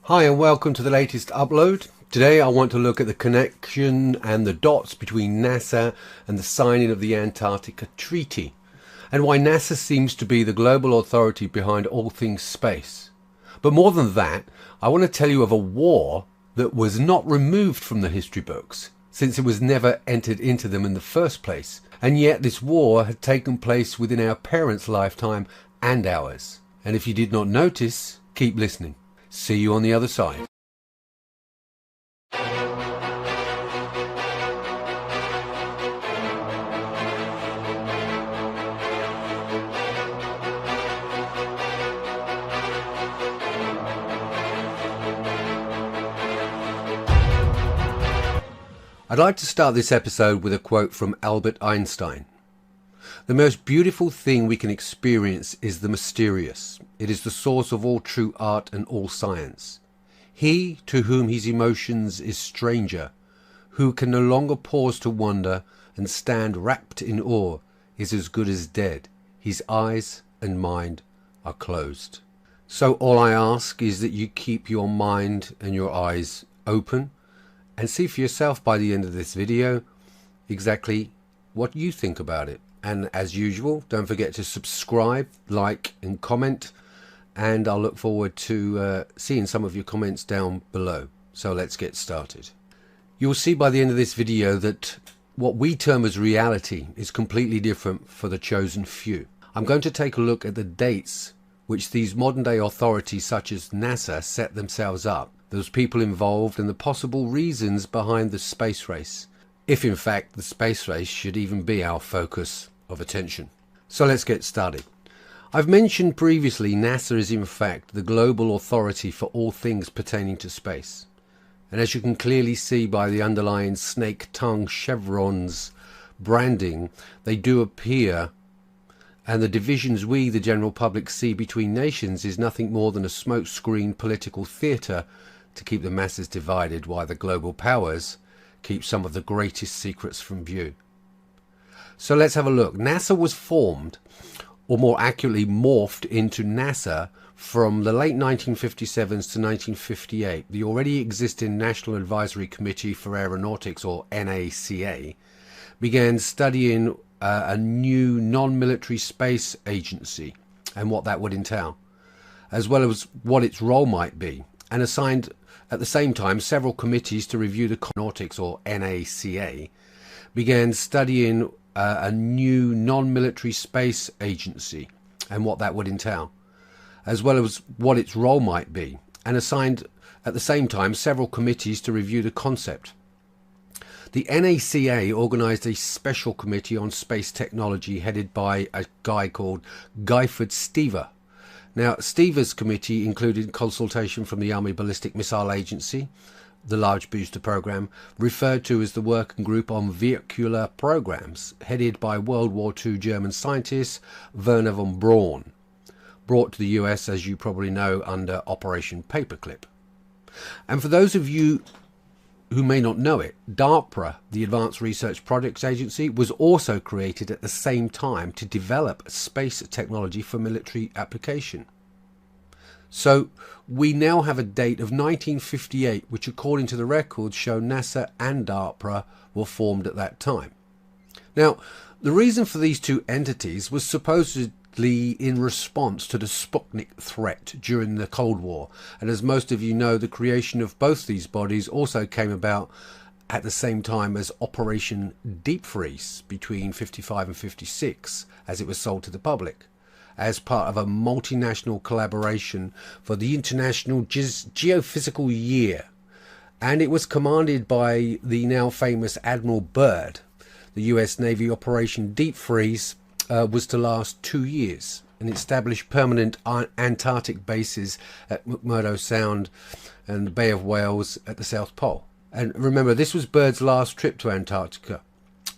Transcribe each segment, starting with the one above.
Hi and welcome to the latest upload. Today I want to look at the connection and the dots between NASA and the signing of the Antarctica Treaty, and why NASA seems to be the global authority behind all things space. But more than that, I want to tell you of a war that was not removed from the history books, since it was never entered into them in the first place, and yet this war had taken place within our parents' lifetime and ours. And if you did not notice, keep listening. See you on the other side. I'd like to start this episode with a quote from Albert Einstein. "The most beautiful thing we can experience is the mysterious. It is the source of all true art and all science. He to whom his emotions is stranger, who can no longer pause to wonder and stand wrapped in awe, is as good as dead. His eyes and mind are closed." So all I ask is that you keep your mind and your eyes open and see for yourself by the end of this video exactly what you think about it. And as usual, don't forget to subscribe, like and comment, and I'll look forward to seeing some of your comments down below. So let's get started. You'll see by the end of this video that what we term as reality is completely different for the chosen few. I'm going to take a look at the dates which these modern day authorities such as NASA set themselves up, those people involved, and the possible reasons behind the space race, if in fact the space race should even be our focus of attention. So let's get started. I've mentioned previously NASA is in fact the global authority for all things pertaining to space. And as you can clearly see by the underlying snake tongue chevrons branding, they do appear, and the divisions we, the general public, see between nations is nothing more than a smokescreen political theatre to keep the masses divided while the global powers keep some of the greatest secrets from view. So let's have a look. NASA was formed, or more accurately morphed into NASA, from the late 1957s to 1958. The already existing National Advisory Committee for Aeronautics, or NACA, began studying a new non-military space agency and what that would entail, as well as what its role might be, and assigned at the same time several committees to review the Aeronautics, or NACA, began studying a new non-military space agency and what that would entail, as well as what its role might be, and assigned at the same time several committees to review the concept. The NACA organised a special committee on space technology headed by a guy called Guyford Stever. Now, Stever's committee included consultation from the Army Ballistic Missile Agency, the Large Booster Program, referred to as the Working Group on Vehicular Programs, headed by World War II German scientist Wernher von Braun, brought to the US, as you probably know, under Operation Paperclip. And for those of you who may not know it, DARPA, the Advanced Research Projects Agency, was also created at the same time to develop space technology for military application. So we now have a date of 1958, which according to the records show NASA and DARPA were formed at that time. Now, the reason for these two entities was supposedly in response to the Sputnik threat during the Cold War, and as most of you know, the creation of both these bodies also came about at the same time as Operation Deep Freeze between 55 and 56, as it was sold to the public, as part of a multinational collaboration for the International Geophysical Year. And it was commanded by the now famous Admiral Byrd. The US Navy Operation Deep Freeze was to last 2 years and establish permanent Antarctic bases at McMurdo Sound and the Bay of Whales at the South Pole. And remember, this was Byrd's last trip to Antarctica,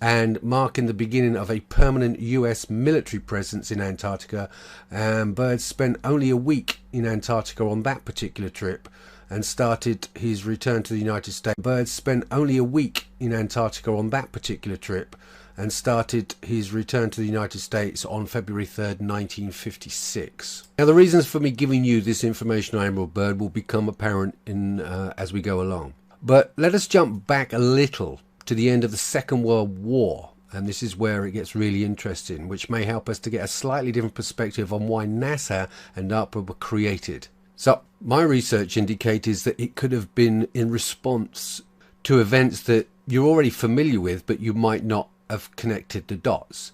and marking the beginning of a permanent US military presence in Antarctica. And Byrd spent only a week in Antarctica on that particular trip and started his return to the United States. Byrd spent only a week in Antarctica on that particular trip and started his return to the United States on February 3rd, 1956. Now, the reasons for me giving you this information on Admiral Byrd will become apparent as we go along. But let us jump back a little to the end of the Second World War, and this is where it gets really interesting, which may help us to get a slightly different perspective on why NASA and DARPA were created. So, my research indicates that it could have been in response to events that you're already familiar with, but you might not have connected the dots.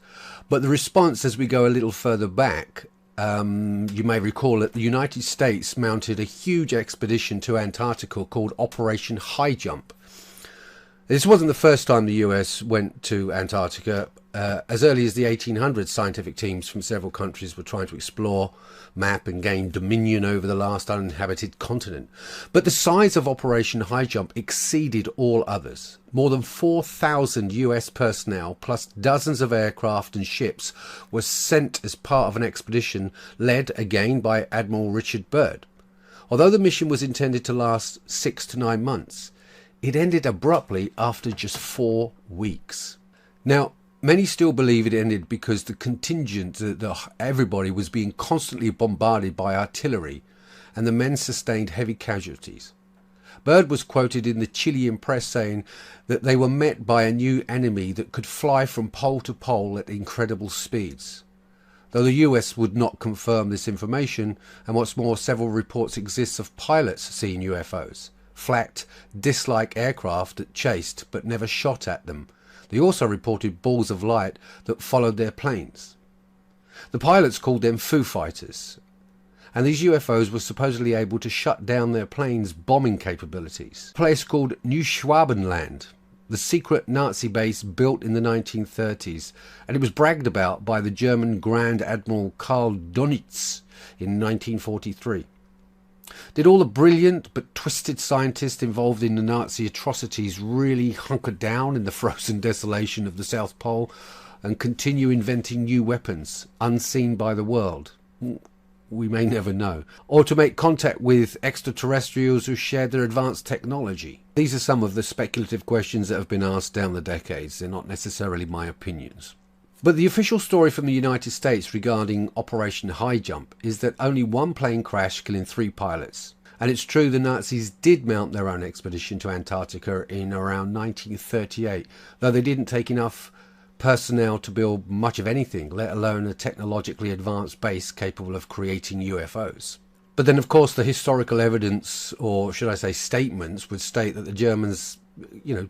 But the response, as we go a little further back, you may recall that the United States mounted a huge expedition to Antarctica called Operation High Jump. This wasn't the first time the US went to Antarctica. As early as the 1800s, scientific teams from several countries were trying to explore, map and gain dominion over the last uninhabited continent. But the size of Operation High Jump exceeded all others. More than 4,000 US personnel plus dozens of aircraft and ships were sent as part of an expedition led again by Admiral Richard Byrd. Although the mission was intended to last 6 to 9 months, it ended abruptly after just 4 weeks. Now, many still believe it ended because the contingent, everybody was being constantly bombarded by artillery, and the men sustained heavy casualties. Byrd was quoted in the Chilean press saying that they were met by a new enemy that could fly from pole to pole at incredible speeds. Though the US would not confirm this information, and what's more, several reports exist of pilots seeing UFOs, flat, disc-like aircraft that chased but never shot at them. They also reported balls of light that followed their planes. The pilots called them Foo Fighters, and these UFOs were supposedly able to shut down their planes' bombing capabilities. A place called New Schwabenland, the secret Nazi base built in the 1930s, and it was bragged about by the German Grand Admiral Karl Dönitz in 1943. Did all the brilliant but twisted scientists involved in the Nazi atrocities really hunker down in the frozen desolation of the South Pole and continue inventing new weapons unseen by the world? We may never know. Or to make contact with extraterrestrials who shared their advanced technology? These are some of the speculative questions that have been asked down the decades. They're not necessarily my opinions. But the official story from the United States regarding Operation High Jump is that only one plane crashed, killing 3 pilots. And it's true the Nazis did mount their own expedition to Antarctica in around 1938, though they didn't take enough personnel to build much of anything, let alone a technologically advanced base capable of creating UFOs. But then, of course, the historical evidence, or should I say statements, would state that the Germans,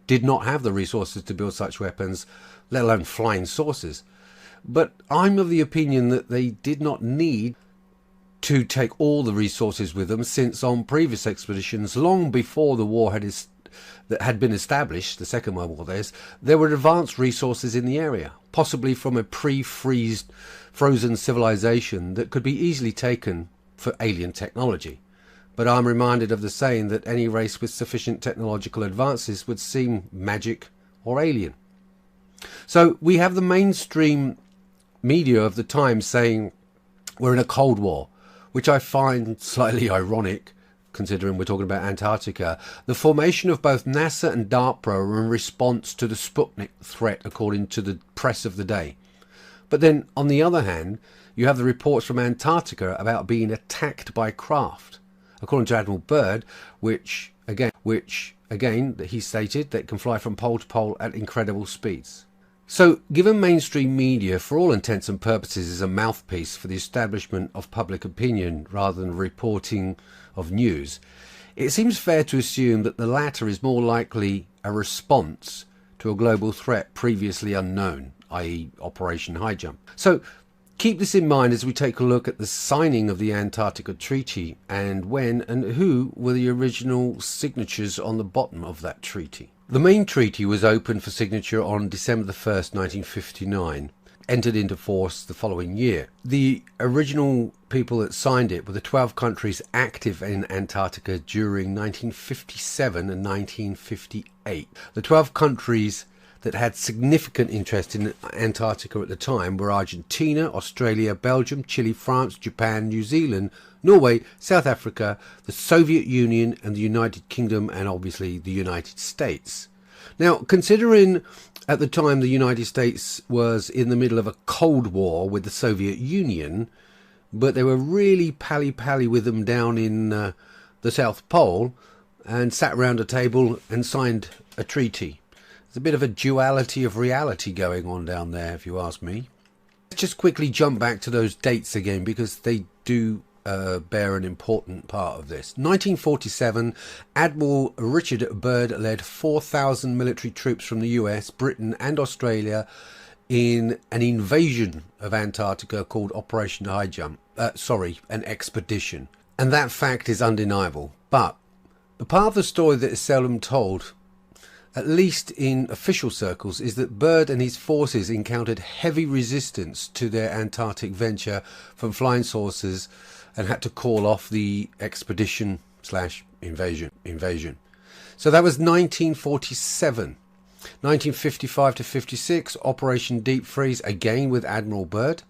did not have the resources to build such weapons, let alone flying saucers. But I'm of the opinion that they did not need to take all the resources with them, since on previous expeditions, long before the war that had been established, the Second World War, there were advanced resources in the area, possibly from a frozen civilization that could be easily taken for alien technology. But I'm reminded of the saying that any race with sufficient technological advances would seem magic or alien. So we have the mainstream media of the time saying we're in a Cold War, which I find slightly ironic, considering we're talking about Antarctica. The formation of both NASA and DARPA were in response to the Sputnik threat, according to the press of the day. But then, on the other hand, you have the reports from Antarctica about being attacked by craft, according to Admiral Byrd, which again, he stated that can fly from pole to pole at incredible speeds. So, given mainstream media, for all intents and purposes, is a mouthpiece for the establishment of public opinion rather than reporting of news, it seems fair to assume that the latter is more likely a response to a global threat previously unknown, i.e. Operation High Jump. So, keep this in mind as we take a look at the signing of the Antarctica Treaty and when and who were the original signatures on the bottom of that treaty. The main treaty was opened for signature on December 1st, 1959, entered into force the following year. The original people that signed it were the 12 countries active in Antarctica during 1957 and 1958. The 12 countries that had significant interest in Antarctica at the time were Argentina, Australia, Belgium, Chile, France, Japan, New Zealand, Norway, South Africa, the Soviet Union and the United Kingdom, and obviously the United States. Now, considering at the time the United States was in the middle of a Cold War with the Soviet Union, but they were really pally-pally with them down in the South Pole, and sat around a table and signed a treaty. There's a bit of a duality of reality going on down there, if you ask me. Let's just quickly jump back to those dates again, because they do bear an important part of this. 1947, Admiral Richard Byrd led 4,000 military troops from the US, Britain and Australia in an invasion of Antarctica called Operation High Jump. An expedition. And that fact is undeniable. But the part of the story that is seldom told, at least in official circles, is that Byrd and his forces encountered heavy resistance to their Antarctic venture from flying saucers and had to call off the expedition/invasion. So that was 1947. 1955 to 56, Operation Deep Freeze, again with Admiral Byrd.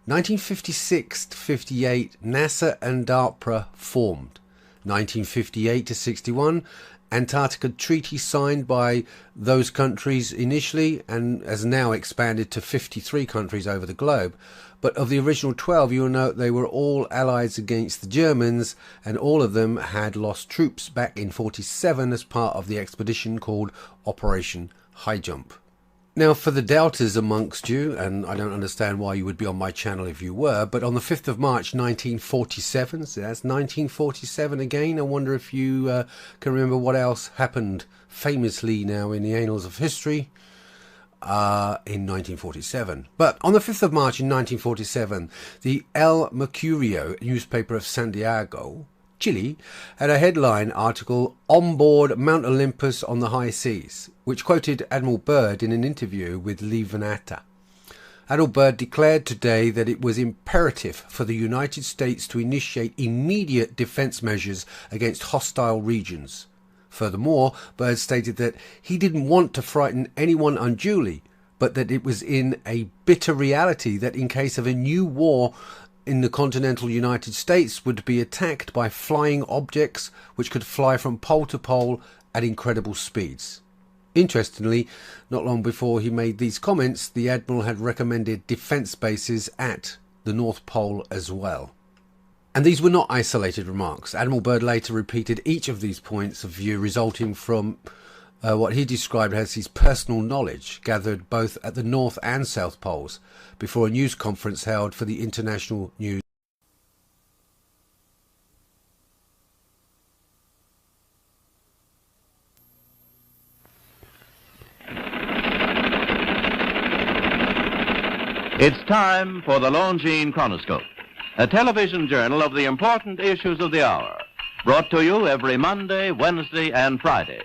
1956 to 58, NASA and DARPA formed. 1958 to 61, Antarctica Treaty signed by those countries initially and has now expanded to 53 countries over the globe. But of the original 12, you will note they were all allies against the Germans, and all of them had lost troops back in 47 as part of the expedition called Operation High Jump. Now, for the doubters amongst you, and I don't understand why you would be on my channel if you were, but on the 5th of March 1947, so that's 1947 again, I wonder if you can remember what else happened famously now in the annals of history in 1947. But on the 5th of March in 1947, the El Mercurio newspaper of Santiago, Chile, had a headline article, "On Board Mount Olympus on the High Seas," which quoted Admiral Byrd in an interview with Lee Venata. Admiral Byrd declared today that it was imperative for the United States to initiate immediate defense measures against hostile regions. Furthermore, Byrd stated that he didn't want to frighten anyone unduly, but that it was in a bitter reality that in case of a new war in the continental United States would be attacked by flying objects which could fly from pole to pole at incredible speeds. Interestingly, not long before he made these comments, the Admiral had recommended defence bases at the North Pole as well. And these were not isolated remarks. Admiral Byrd later repeated each of these points of view, resulting from what he described as his personal knowledge, gathered both at the North and South Poles, before a news conference held for the International News. It's time for the Longines Chronoscope, a television journal of the important issues of the hour, brought to you every Monday, Wednesday, and Friday.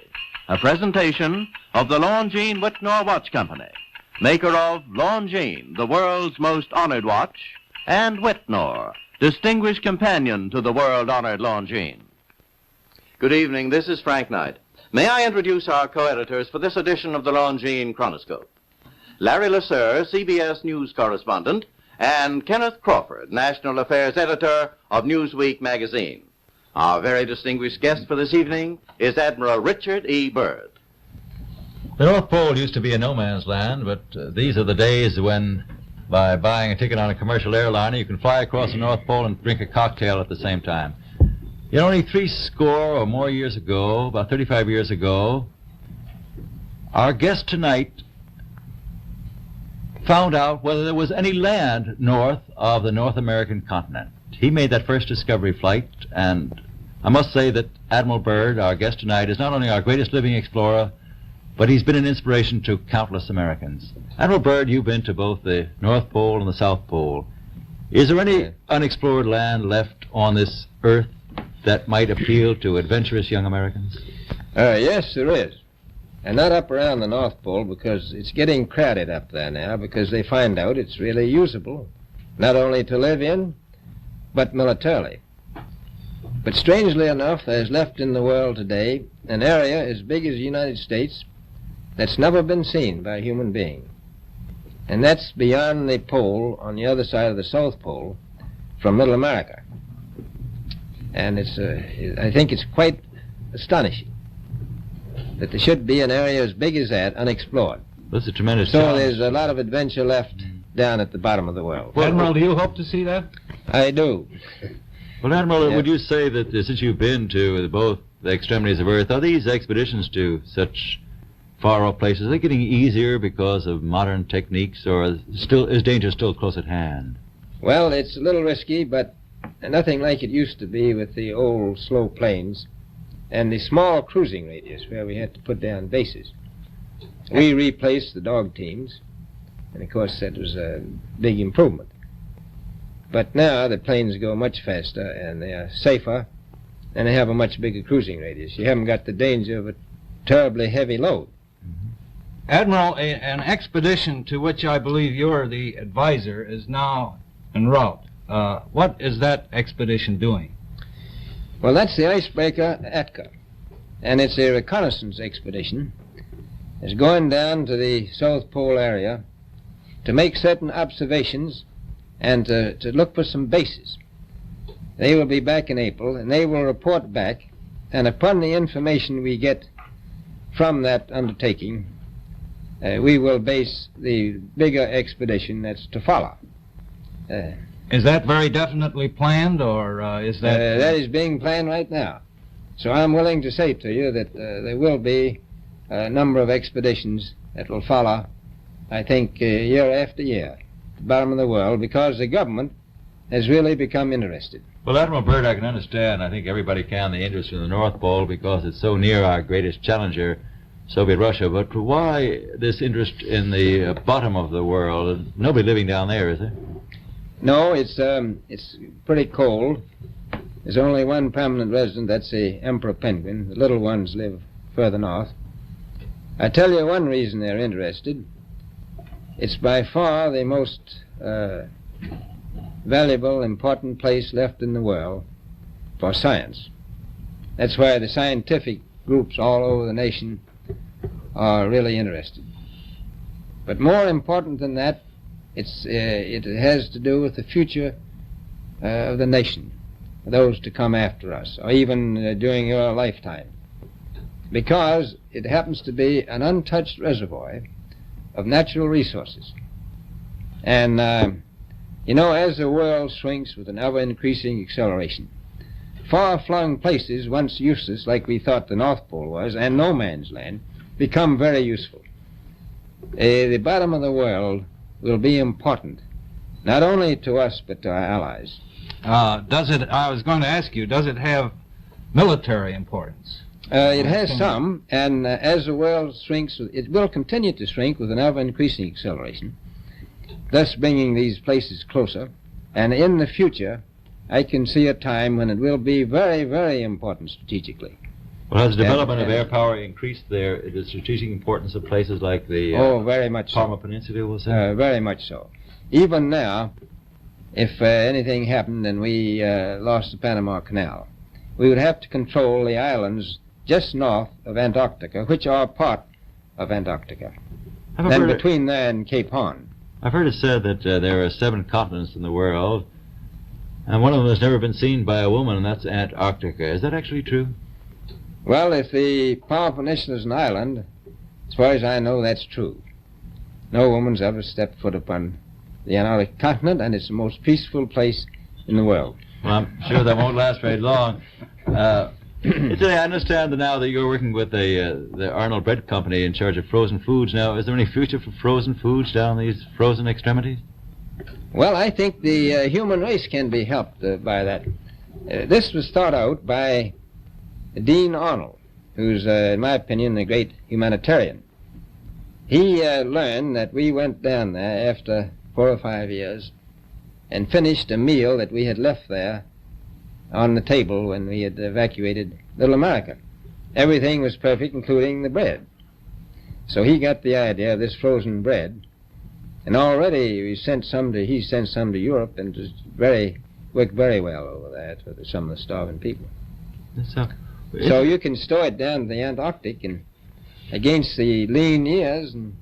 A presentation of the Longines Whitnor Watch Company, maker of Longines, the world's most honored watch, and Whitnor, distinguished companion to the world-honored Longines. Good evening, this is Frank Knight. May I introduce our co-editors for this edition of the Longines Chronoscope? Larry Lasser, CBS News correspondent, and Kenneth Crawford, National Affairs Editor of Newsweek magazine. Our very distinguished guest for this evening is Admiral Richard E. Byrd. The North Pole used to be a no-man's land, but these are the days when, by buying a ticket on a commercial airliner, you can fly across the North Pole and drink a cocktail at the same time. You know, only 60 or more years ago, about 35 years ago, our guest tonight found out whether there was any land north of the North American continent. He made that first discovery flight, and I must say that Admiral Byrd, our guest tonight, is not only our greatest living explorer, but he's been an inspiration to countless Americans. Admiral Byrd, you've been to both the North Pole and the South Pole. Is there any unexplored land left on this earth that might appeal to adventurous young Americans? Yes, there is. And not up around the North Pole, because it's getting crowded up there now, because they find out it's really usable, not only to live in, but militarily. But strangely enough, there's left in the world today an area as big as the United States that's never been seen by a human being. And that's beyond the pole on the other side of the South Pole from Middle America. And I think it's quite astonishing. that there should be an area as big as that unexplored. That's a tremendous So challenge. there's a lot of adventure left down at the bottom of the world. Admiral, do you hope to see that? I do. Well, Admiral, Yeah. would you say that since you've been to both the extremities of Earth, are these expeditions to such far-off places, are they getting easier because of modern techniques, or is danger still close at hand? Well, it's a little risky, but nothing like it used to be with the old slow planes and the small cruising radius where we had to put down bases. We replaced the dog teams, and of course that was a big improvement. But now the planes go much faster and they are safer and they have a much bigger cruising radius. You haven't got the danger of a terribly heavy load. Admiral, an expedition to which I believe you're the advisor is now en route. What is that expedition doing? Well, that's the icebreaker Atka, and it's a reconnaissance expedition. It's going down to the South Pole area to make certain observations and to look for some bases. They will be back in April, and they will report back, and upon the information we get from that undertaking, we will base the bigger expedition that's to follow. Is that very definitely planned, or is that... That is being planned right now. So I'm willing to say to you that there will be a number of expeditions that will follow, I think, year after year, at the bottom of the world, because the government has really become interested. Well, Admiral Byrd, I can understand, I think everybody can, the interest in the North Pole because it's so near our greatest challenger, Soviet Russia, but why this interest in the bottom of the world? Nobody living down there, is there? No, it's pretty cold. There's only one permanent resident, that's the emperor penguin. The little ones live further north. I tell you one reason they're interested. It's by far the most valuable, important place left in the world for science. That's why the scientific groups all over the nation are really interested. But more important than that, it has to do with the future of the nation, those to come after us, or even during your lifetime. Because it happens to be an untouched reservoir of natural resources. And, you know, as the world shrinks with an ever-increasing acceleration, far-flung places, once useless, like we thought the North Pole was, and no man's land, become very useful. The bottom of the world will be important, not only to us, but to our allies. I was going to ask you, does it have military importance? It has some, and as the world shrinks, it will continue to shrink with an ever-increasing acceleration, thus bringing these places closer. And in the future, I can see a time when it will be very, very important strategically. Well, has the development of air power increased the strategic importance of places like the very much Palmer so. Peninsula, we'll say? Very much so. Even now, if anything happened and we lost the Panama Canal, we would have to control the islands just north of Antarctica, which are part of Antarctica, and between there and Cape Horn. I've heard it said that there are 7 continents in the world, and one of them has never been seen by a woman, and that's Antarctica. Is that actually true? Well, if the Palmer Peninsula is an island, as far as I know, that's true. No woman's ever stepped foot upon the Antarctic continent, and it's the most peaceful place in the world. Well, I'm sure that won't last very long. I understand that now that you're working with the Arnold Bread Company in charge of frozen foods. Now, is there any future for frozen foods down these frozen extremities? Well, I think the human race can be helped by that. This was thought out by Dean Arnold, who's, in my opinion, a great humanitarian. He learned that we went down there after 4 or 5 years and finished a meal that we had left there on the table when we had evacuated Little America. Everything was perfect, including the bread. So he got the idea of this frozen bread, and already he sent some to Europe, and it worked very well over there for some of the starving people. So you can store it down to the Antarctic, and against the lean years, and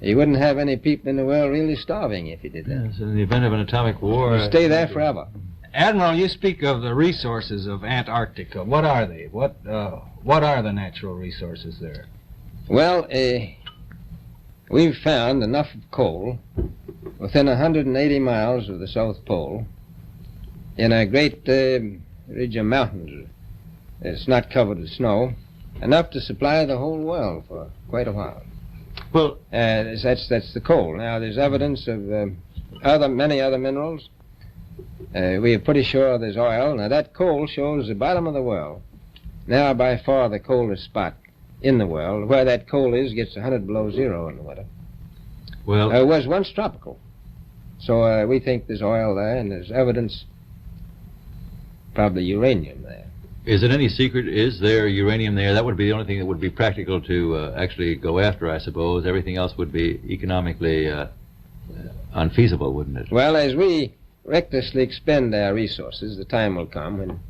you wouldn't have any people in the world really starving if you did that. Yes, in the event of an atomic war... You'd stay there forever. Admiral, you speak of the resources of Antarctica. What are they? What are the natural resources there? Well, we've found enough of coal within 180 miles of the South Pole in a great ridge of mountains. It's not covered with snow, enough to supply the whole world for quite a while. Well, that's the coal. Now, there's evidence of many other minerals. We are pretty sure there's oil. Now, that coal shows the bottom of the world. Now, by far the coldest spot in the world. Where that coal is gets 100 below zero in the winter. well, It was once tropical. So we think there's oil there, and there's evidence, probably uranium there. is it any secret? Is there uranium there? That would be the only thing that would be practical to actually go after, I suppose. Everything else would be economically unfeasible, wouldn't it? Well, as we recklessly expend our resources, the time will come when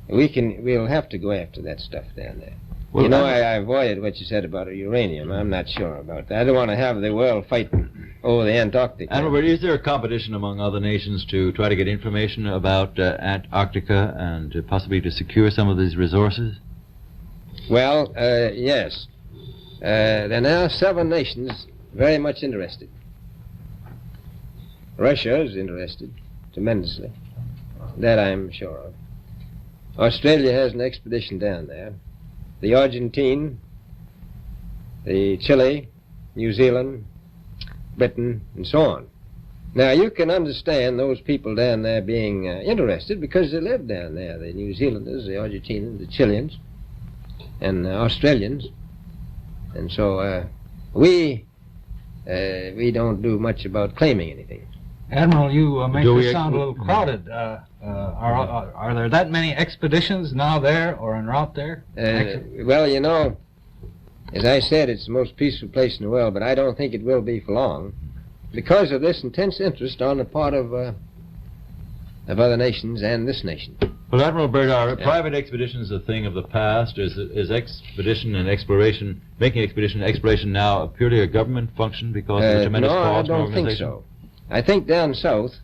we'll have to go after that stuff down there. Well, You know, I avoided what you said about uranium. I'm not sure about that. I don't want to have the world fight over the Antarctic. Admiral, is there a competition among other nations to try to get information about Antarctica and possibly to secure some of these resources? Well, yes. There are now 7 nations very much interested. Russia is interested tremendously. That I'm sure of. Australia has an expedition down there. The Argentine, the Chile, New Zealand, Britain, and so on. Now, you can understand those people down there being interested because they live down there. The New Zealanders, the Argentinians, the Chileans, and the Australians. And so we don't do much about claiming anything. Admiral, you make Do this we sound a little crowded. Are there that many expeditions now there or en route there? Well, you know, as I said, it's the most peaceful place in the world, but I don't think it will be for long because of this intense interest on the part of other nations and this nation. Well, Admiral Byrd, are private expeditions a thing of the past? Is expedition and exploration, making expedition and exploration now purely a government function because of the tremendous no, I cost and don't organization? think so. I think down south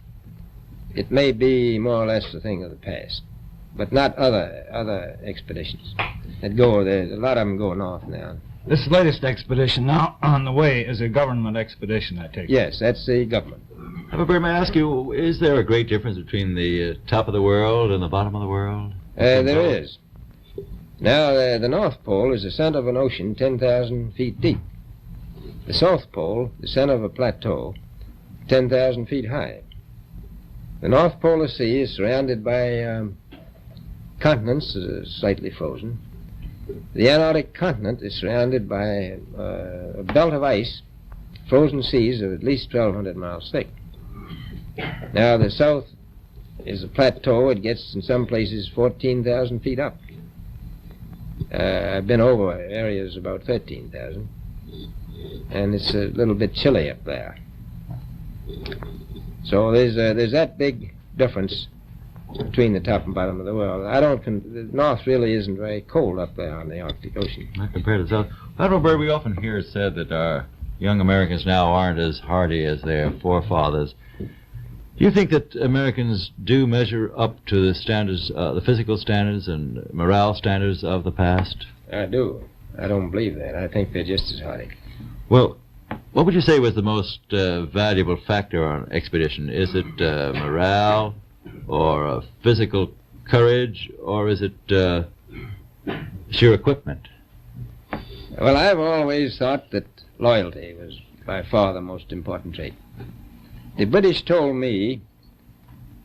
it may be more or less a thing of the past, but not other expeditions that go. There's a lot of them go north now. This latest expedition now on the way is a government expedition, I take it. Yes, that's the government. Admiral Byrd, may I ask you, is there a great difference between the top of the world and the bottom of the world? There is. Now, the North Pole is the center of an ocean 10,000 feet deep. The South Pole, the center of a plateau, 10,000 feet high. The North Polar Sea is surrounded by continents that are slightly frozen. The Antarctic continent is surrounded by a belt of ice, frozen seas of at least 1,200 miles thick. Now, the South is a plateau. It gets, in some places, 14,000 feet up. I've been over areas about 13,000, and it's a little bit chilly up there. So there's that big difference between the top and bottom of the world. The North really isn't very cold up there on the Arctic Ocean. Not compared to the South. Admiral Byrd, we often hear it said that our young Americans now aren't as hardy as their forefathers. Do you think that Americans do measure up to the standards, the physical standards and morale standards of the past? I do. I don't believe that. I think they're just as hardy. Well, what would you say was the most valuable factor on an expedition? Is it morale, or physical courage, or is it sheer equipment? Well, I've always thought that loyalty was by far the most important trait. The British told me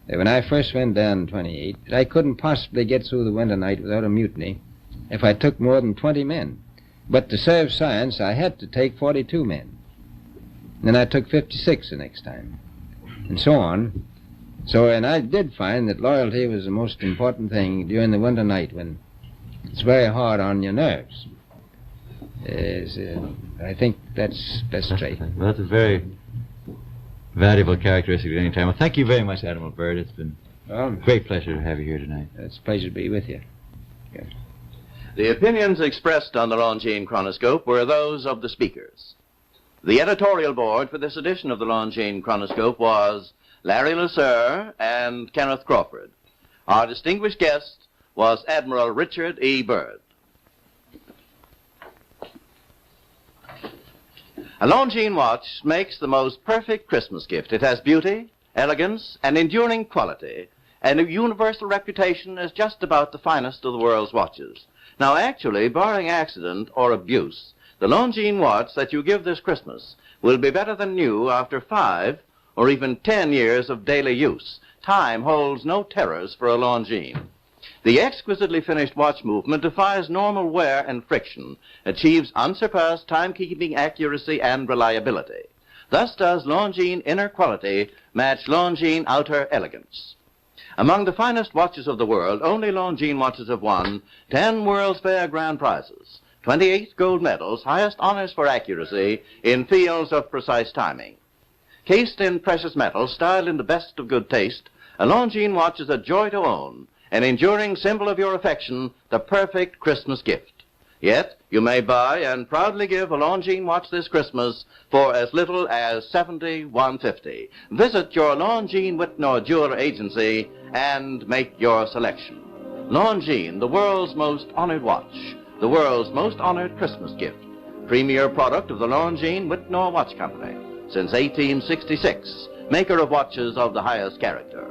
that when I first went down in 28, that I couldn't possibly get through the winter night without a mutiny if I took more than 20 men. But to serve science, I had to take 42 men. Then I took 56 the next time, and so on. So, and I did find that loyalty was the most important thing during the winter night when it's very hard on your nerves. I think that's best trait. Well, that's a very valuable characteristic at any time. Well, thank you very much, Admiral Byrd. It's been a great pleasure to have you here tonight. It's a pleasure to be with you. Yeah. The opinions expressed on the Longines Chronoscope were those of the speakers. The editorial board for this edition of the Longines Chronoscope was Larry Lasser, and Kenneth Crawford. Our distinguished guest was Admiral Richard E. Byrd. A Longines watch makes the most perfect Christmas gift. It has beauty, elegance, and enduring quality, and a universal reputation as just about the finest of the world's watches. Now, actually, barring accident or abuse, the Longines watch that you give this Christmas will be better than new after 5 or even 10 years of daily use. Time holds no terrors for a Longines. The exquisitely finished watch movement defies normal wear and friction, achieves unsurpassed timekeeping accuracy and reliability. Thus does Longines inner quality match Longines outer elegance. Among the finest watches of the world, only Longines watches have won 10 World's Fair grand prizes, 28 gold medals, highest honors for accuracy in fields of precise timing. Cased in precious metals, styled in the best of good taste, a Longines watch is a joy to own, an enduring symbol of your affection, the perfect Christmas gift. Yet, you may buy and proudly give a Longines watch this Christmas for as little as $71.50. Visit your Longines Whitnor Jeweler Agency and make your selection. Longines, the world's most honored watch, the world's most honored Christmas gift. Premier product of the Longines Whitnor Watch Company. Since 1866, maker of watches of the highest character.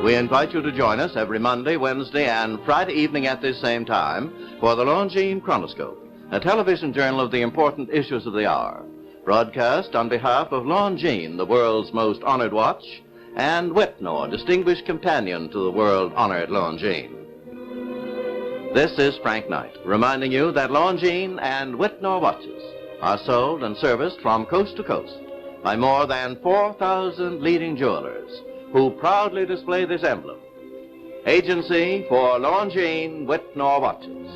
We invite you to join us every Monday, Wednesday, and Friday evening at this same time for the Longines Chronoscope, a television journal of the important issues of the hour, broadcast on behalf of Longines, the world's most honored watch, and Whitnor, distinguished companion to the world-honored Longines. This is Frank Knight, reminding you that Longines and Whitnor watches are sold and serviced from coast to coast by more than 4,000 leading jewelers, who proudly display this emblem. Agency for Longines Whitnor watches.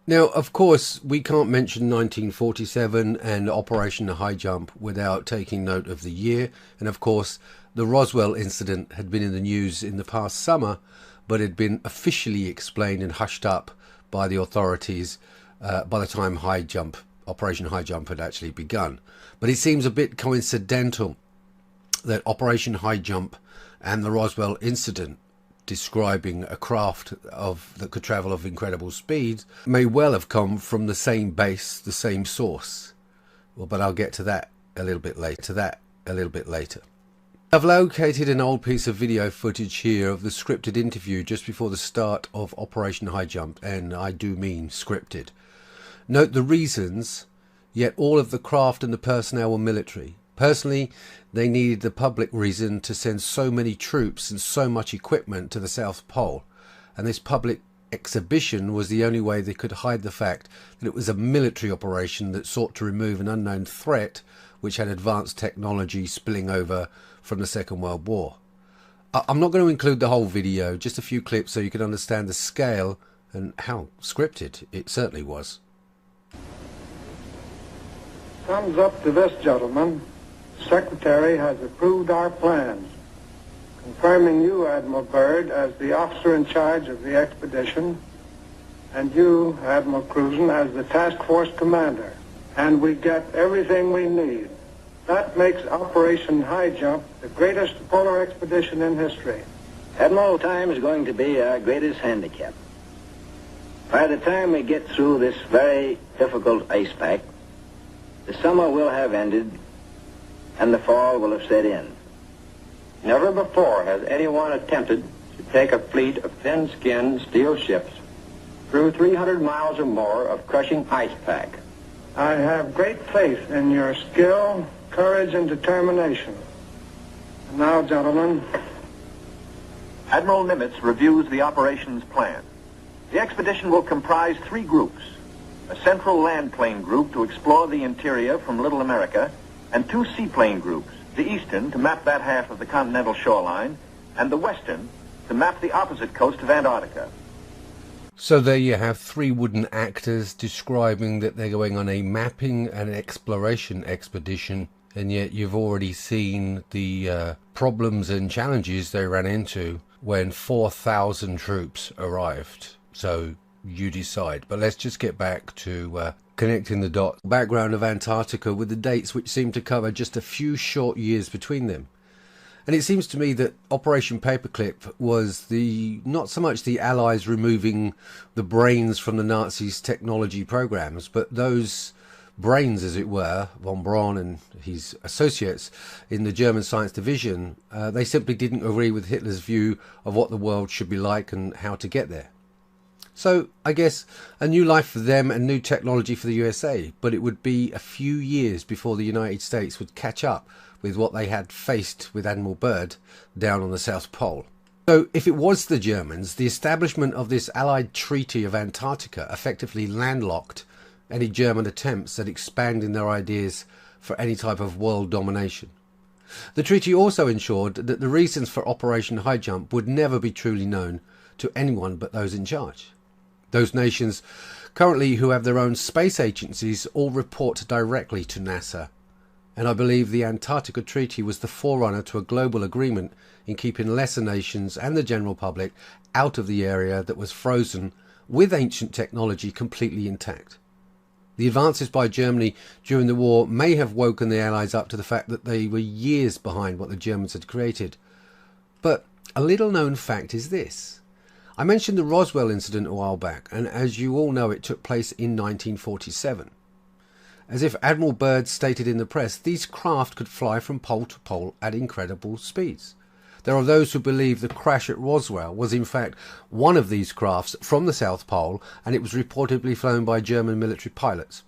Now, of course, we can't mention 1947 and Operation High Jump without taking note of the year. And of course, the Roswell incident had been in the news in the past summer, but had been officially explained and hushed up by the authorities by the time Operation High Jump had actually begun. But it seems a bit coincidental that Operation High Jump and the Roswell incident, describing a craft that could travel of incredible speeds, may well have come from the same base, the same source. Well, but I'll get to that a little bit later. I've located an old piece of video footage here of the scripted interview just before the start of Operation High Jump, and I do mean scripted. Note the reasons, yet all of the craft and the personnel were military. Personally, they needed the public reason to send so many troops and so much equipment to the South Pole, and this public exhibition was the only way they could hide the fact that it was a military operation that sought to remove an unknown threat which had advanced technology spilling over from the Second World War. I'm not going to include the whole video, just a few clips so you can understand the scale and how scripted it certainly was. Thumbs up to this gentleman. Secretary has approved our plans, confirming you, Admiral Byrd, as the officer in charge of the expedition, and you, Admiral Cruzen, as the task force commander. And we get everything we need. That makes Operation High Jump the greatest polar expedition in history. Admiral, time is going to be our greatest handicap. By the time we get through this very difficult ice pack, the summer will have ended and the fall will have set in. Never before has anyone attempted to take a fleet of thin-skinned steel ships through 300 miles or more of crushing ice pack. I have great faith in your skill, courage, and determination. And now, gentlemen. Admiral Nimitz reviews the operations plan. The expedition will comprise 3 groups: a central land plane group to explore the interior from Little America, and 2 seaplane groups, the eastern to map that half of the continental shoreline, and the western to map the opposite coast of Antarctica. So there you have three wooden actors describing that they're going on a mapping and exploration expedition, and yet you've already seen the problems and challenges they ran into when 4,000 troops arrived. So you decide. But let's just get back to connecting the dots. Background of Antarctica with the dates which seem to cover just a few short years between them. And it seems to me that Operation Paperclip was not so much the Allies removing the brains from the Nazis' technology programs, but those brains, as it were, von Braun and his associates in the German science division, they simply didn't agree with Hitler's view of what the world should be like and how to get there. So I guess a new life for them and new technology for the USA, but it would be a few years before the United States would catch up with what they had faced with Admiral Byrd down on the South Pole. So if it was the Germans, the establishment of this Allied Treaty of Antarctica effectively landlocked any German attempts at expanding their ideas for any type of world domination. The treaty also ensured that the reasons for Operation High Jump would never be truly known to anyone but those in charge. Those nations currently who have their own space agencies all report directly to NASA, and I believe the Antarctica Treaty was the forerunner to a global agreement in keeping lesser nations and the general public out of the area that was frozen with ancient technology completely intact. The advances by Germany during the war may have woken the Allies up to the fact that they were years behind what the Germans had created. But a little known fact is this. I mentioned the Roswell incident a while back, and as you all know, it took place in 1947. As if Admiral Byrd stated in the press, these craft could fly from pole to pole at incredible speeds. There are those who believe the crash at Roswell was in fact one of these crafts from the South Pole, and it was reportedly flown by German military pilots.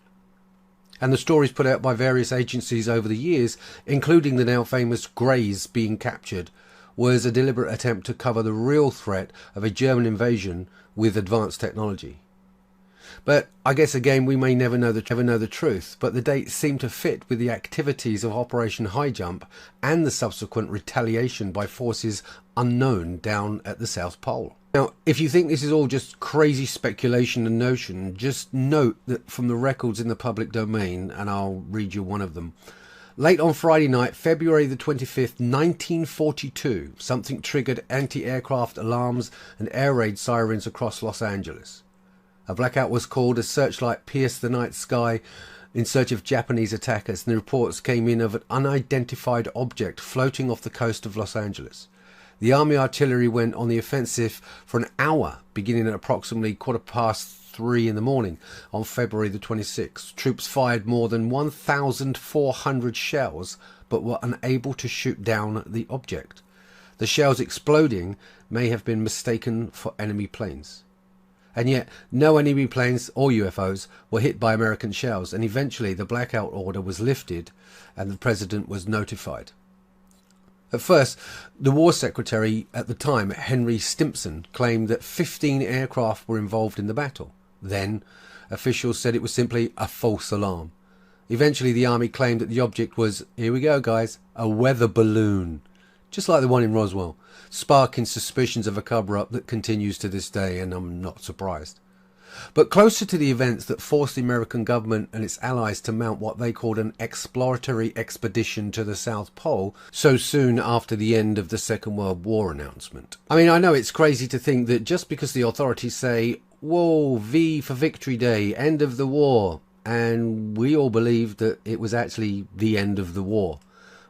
And the stories put out by various agencies over the years, including the now famous Greys being captured, was a deliberate attempt to cover the real threat of a German invasion with advanced technology. But I guess again we may never know the truth, but the dates seem to fit with the activities of Operation High Jump and the subsequent retaliation by forces unknown down at the South Pole. Now, if you think this is all just crazy speculation and notion, just note that from the records in the public domain, and I'll read you one of them. Late on Friday night, February the 25th, 1942, something triggered anti-aircraft alarms and air raid sirens across Los Angeles. A blackout was called as searchlight pierced the night sky in search of Japanese attackers, and the reports came in of an unidentified object floating off the coast of Los Angeles. The Army artillery went on the offensive for an hour, beginning at approximately 3:15 in the morning on February the 26th. Troops fired more than 1,400 shells, but were unable to shoot down the object. The shells exploding may have been mistaken for enemy planes. And yet, no enemy planes or UFOs were hit by American shells, and eventually the blackout order was lifted and the president was notified. At first, the War Secretary at the time, Henry Stimson, claimed that 15 aircraft were involved in the battle. Then, officials said it was simply a false alarm. Eventually, the Army claimed that the object was, here we go guys, a weather balloon, just like the one in Roswell, sparking suspicions of a cover-up that continues to this day, and I'm not surprised. But closer to the events that forced the American government and its allies to mount what they called an exploratory expedition to the South Pole so soon after the end of the Second World War announcement. I mean, I know it's crazy to think that just because the authorities say, whoa, V for Victory Day, end of the war, and we all believed that it was actually the end of the war.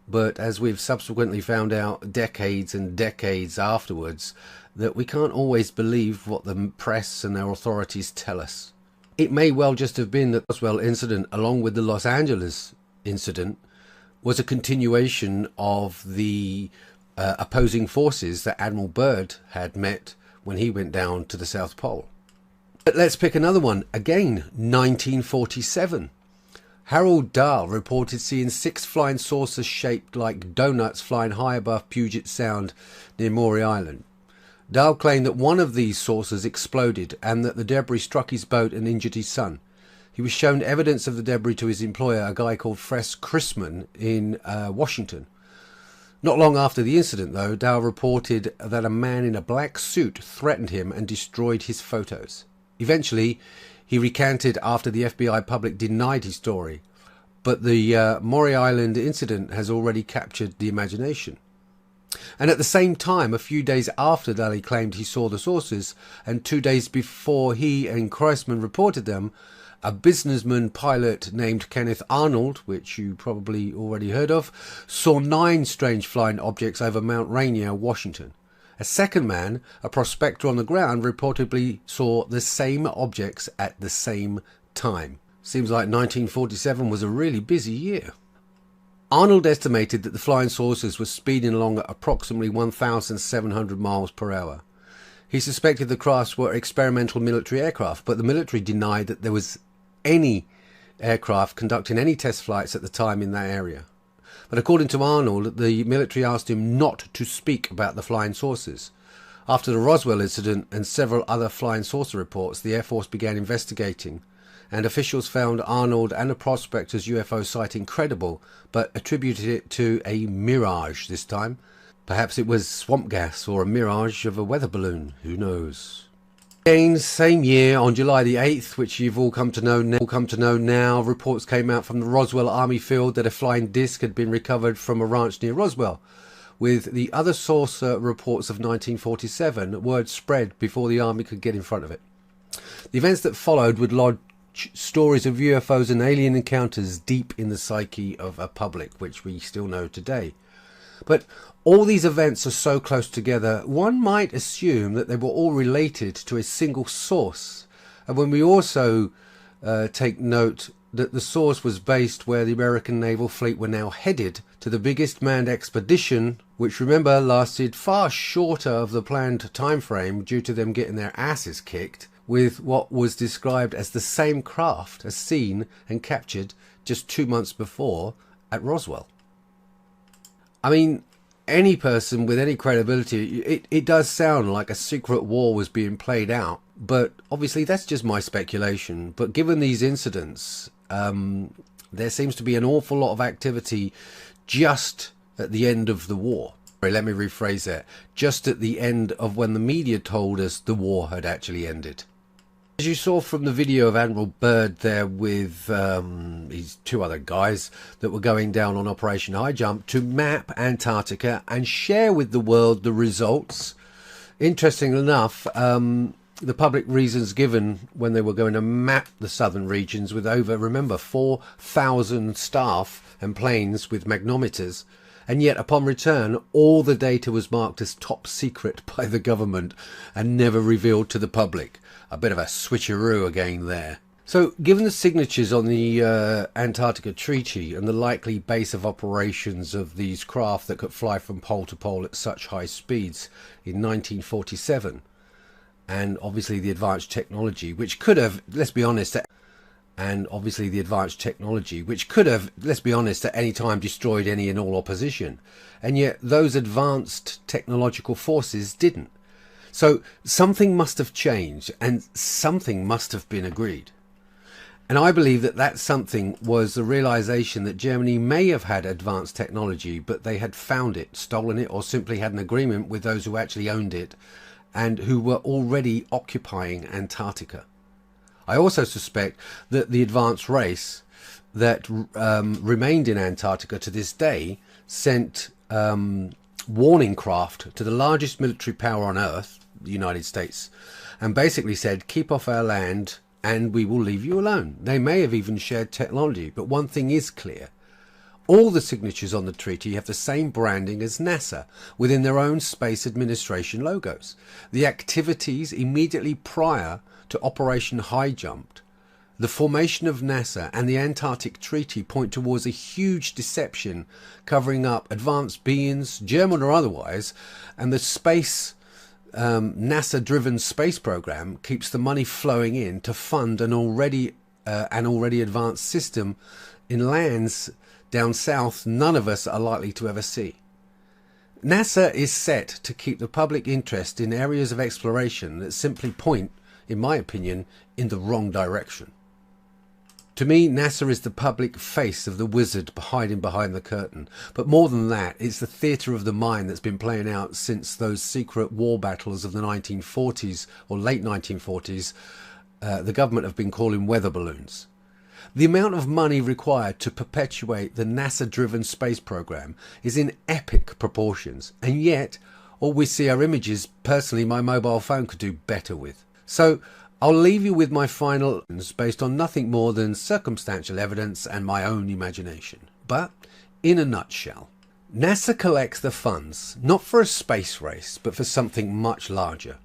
But as we've subsequently found out decades and decades afterwards, that we can't always believe what the press and their authorities tell us. It may well just have been that the Roswell incident, along with the Los Angeles incident, was a continuation of the opposing forces that Admiral Byrd had met when he went down to the South Pole. But let's pick another one. Again, 1947. Harold Dahl reported seeing 6 flying saucers shaped like donuts flying high above Puget Sound near Maury Island. Dahl claimed that one of these saucers exploded and that the debris struck his boat and injured his son. He was shown evidence of the debris to his employer, a guy called Fres Chrisman in Washington. Not long after the incident, though, Dow reported that a man in a black suit threatened him and destroyed his photos. Eventually, he recanted after the FBI public denied his story, but the Maury Island incident has already captured the imagination. And at the same time, a few days after Daly claimed he saw the sources, and 2 days before he and Kreisman reported them, a businessman pilot named Kenneth Arnold, which you probably already heard of, saw 9 strange flying objects over Mount Rainier, Washington. A second man, a prospector on the ground, reportedly saw the same objects at the same time. Seems like 1947 was a really busy year. Arnold estimated that the flying saucers were speeding along at approximately 1,700 miles per hour. He suspected the crafts were experimental military aircraft, but the military denied that there was any aircraft conducting any test flights at the time in that area. But according to Arnold, the military asked him not to speak about the flying saucers. After the Roswell incident and several other flying saucer reports, the Air Force began investigating, and officials found Arnold and the prospector's UFO sighting credible, but attributed it to a mirage this time. Perhaps it was swamp gas or a mirage of a weather balloon, who knows. Again, same year, on July the 8th, which you've all come to know now, reports came out from the Roswell Army field that a flying disc had been recovered from a ranch near Roswell. With the other saucer reports of 1947, word spread before the Army could get in front of it. The events that followed would lodge stories of UFOs and alien encounters deep in the psyche of a public, which we still know today. But all these events are so close together, one might assume that they were all related to a single source. And when we also take note that the source was based where the American naval fleet were now headed, to the biggest manned expedition, which, remember, lasted far shorter of the planned time frame due to them getting their asses kicked, with what was described as the same craft as seen and captured just 2 months before at Roswell. I mean, any person with any credibility, it does sound like a secret war was being played out, but obviously that's just my speculation. But given these incidents, there seems to be an awful lot of activity just at the end of the war. Let me rephrase that. Just at the end of when the media told us the war had actually ended. As you saw from the video of Admiral Byrd there with these 2 other guys that were going down on Operation High Jump to map Antarctica and share with the world the results. Interesting enough, the public reasons given when they were going to map the southern regions with over, remember, 4,000 staff and planes with magnometers, and yet upon return all the data was marked as top secret by the government and never revealed to the public. A bit of a switcheroo again there. So, given the signatures on the Antarctica Treaty and the likely base of operations of these craft that could fly from pole to pole at such high speeds in 1947, and obviously the advanced technology, which could have, let's be honest, at any time destroyed any and all opposition, and yet those advanced technological forces didn't. So something must have changed and something must have been agreed. And I believe that that something was the realization that Germany may have had advanced technology, but they had found it, stolen it, or simply had an agreement with those who actually owned it and who were already occupying Antarctica. I also suspect that the advanced race that remained in Antarctica to this day sent warning craft to the largest military power on Earth, the United States, and basically said, keep off our land and we will leave you alone. They may have even shared technology, but one thing is clear. All the signatures on the treaty have the same branding as NASA within their own Space Administration logos. The activities immediately prior to Operation High Jump, the formation of NASA and the Antarctic Treaty point towards a huge deception covering up advanced beings, German or otherwise, and the space NASA-driven space program keeps the money flowing in to fund an already advanced system in lands down south none of us are likely to ever see. NASA is set to keep the public interest in areas of exploration that simply point, in my opinion, in the wrong direction. To me, NASA is the public face of the wizard hiding behind the curtain. But more than that, it's the theatre of the mind that's been playing out since those secret war battles of the 1940s or late 1940s the government have been calling weather balloons. The amount of money required to perpetuate the NASA-driven space program is in epic proportions, and yet all we see are images personally my mobile phone could do better with. So I'll leave you with my final based on nothing more than circumstantial evidence and my own imagination. But in a nutshell, NASA collects the funds not for a space race but for something much larger.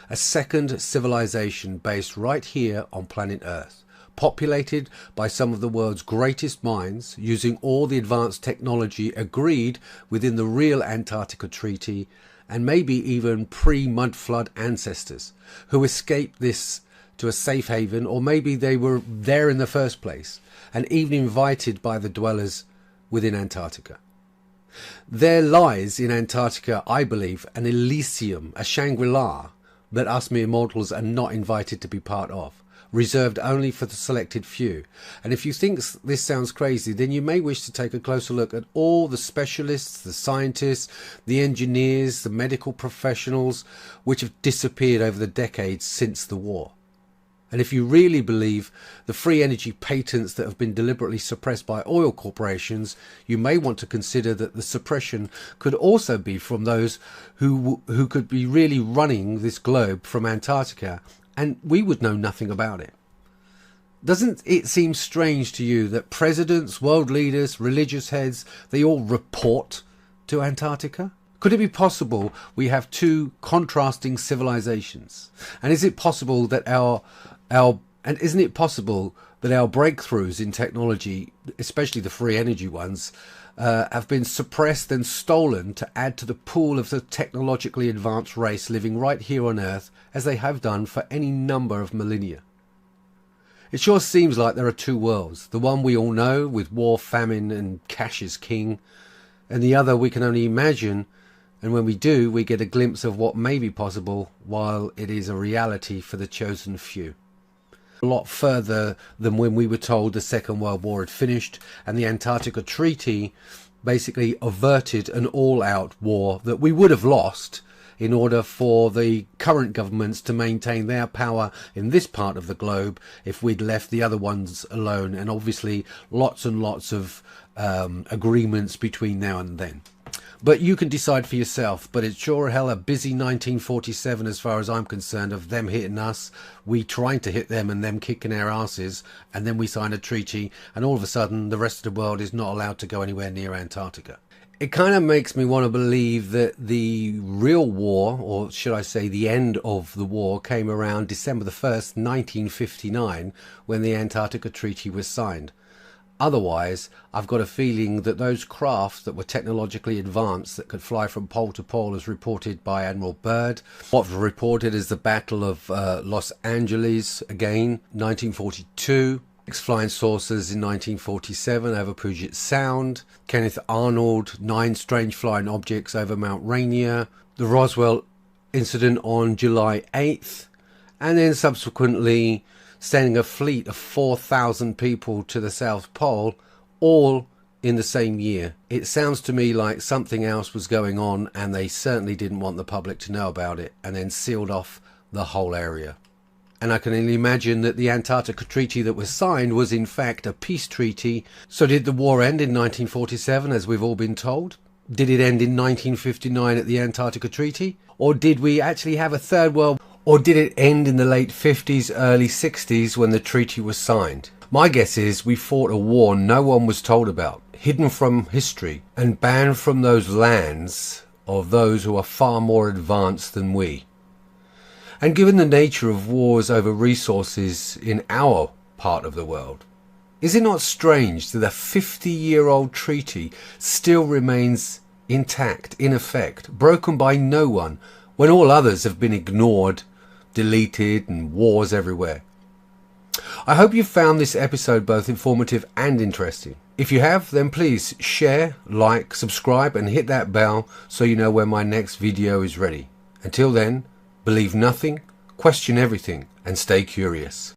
A second civilization based right here on planet Earth, populated by some of the world's greatest minds, using all the advanced technology agreed within the real Antarctica Treaty, and maybe even pre-mud flood ancestors who escaped this to a safe haven, or maybe they were there in the first place and even invited by the dwellers within Antarctica. There lies in Antarctica, I believe, an Elysium, a Shangri-La that us mere mortals are not invited to be part of, reserved only for the selected few. And if you think this sounds crazy, then you may wish to take a closer look at all the specialists, the scientists, the engineers, the medical professionals which have disappeared over the decades since the war. And if you really believe the free energy patents that have been deliberately suppressed by oil corporations, you may want to consider that the suppression could also be from those who could be really running this globe from Antarctica, and we would know nothing about it. Doesn't it seem strange to you that presidents, world leaders, religious heads, they all report to Antarctica? Could it be possible we have two contrasting civilizations? And is it possible that isn't it possible that our breakthroughs in technology, especially the free energy ones, have been suppressed and stolen to add to the pool of the technologically advanced race living right here on Earth, as they have done for any number of millennia? It sure seems like there are two worlds, the one we all know with war, famine and cash is king, and the other we can only imagine, and when we do, we get a glimpse of what may be possible while it is a reality for the chosen few. A lot further than when we were told the Second World War had finished and the Antarctica Treaty basically averted an all-out war that we would have lost in order for the current governments to maintain their power in this part of the globe if we'd left the other ones alone, and obviously lots and lots of agreements between now and then. But you can decide for yourself. But it's sure hell a busy 1947 as far as I'm concerned, of them hitting us, we trying to hit them and them kicking our asses, and then we sign a treaty and all of a sudden the rest of the world is not allowed to go anywhere near Antarctica. It kind of makes me want to believe that the real war, or should I say the end of the war, came around December the 1st, 1959, when the Antarctica Treaty was signed. Otherwise, I've got a feeling that those craft that were technologically advanced that could fly from pole to pole, as reported by Admiral Byrd, what was reported as the Battle of Los Angeles, again, 1942, flying saucers in 1947 over Puget Sound, Kenneth Arnold, 9 strange flying objects over Mount Rainier, the Roswell incident on July 8th, and then subsequently sending a fleet of 4,000 people to the South Pole, all in the same year. It sounds to me like something else was going on and they certainly didn't want the public to know about it, and then sealed off the whole area. And I can only imagine that the Antarctica Treaty that was signed was in fact a peace treaty. So did the war end in 1947, as we've all been told? Did it end in 1959 at the Antarctica Treaty? Or did we actually have a third world? Or did it end in the late 50s, early 60s when the treaty was signed? My guess is we fought a war no one was told about, hidden from history, and banned from those lands of those who are far more advanced than we. And given the nature of wars over resources in our part of the world, is it not strange that a 50-year-old treaty still remains intact, in effect, broken by no one, when all others have been ignored, deleted, and wars everywhere? I hope you found this episode both informative and interesting. If you have, then please share, like, subscribe, and hit that bell so you know when my next video is ready. Until then, believe nothing, question everything, and stay curious.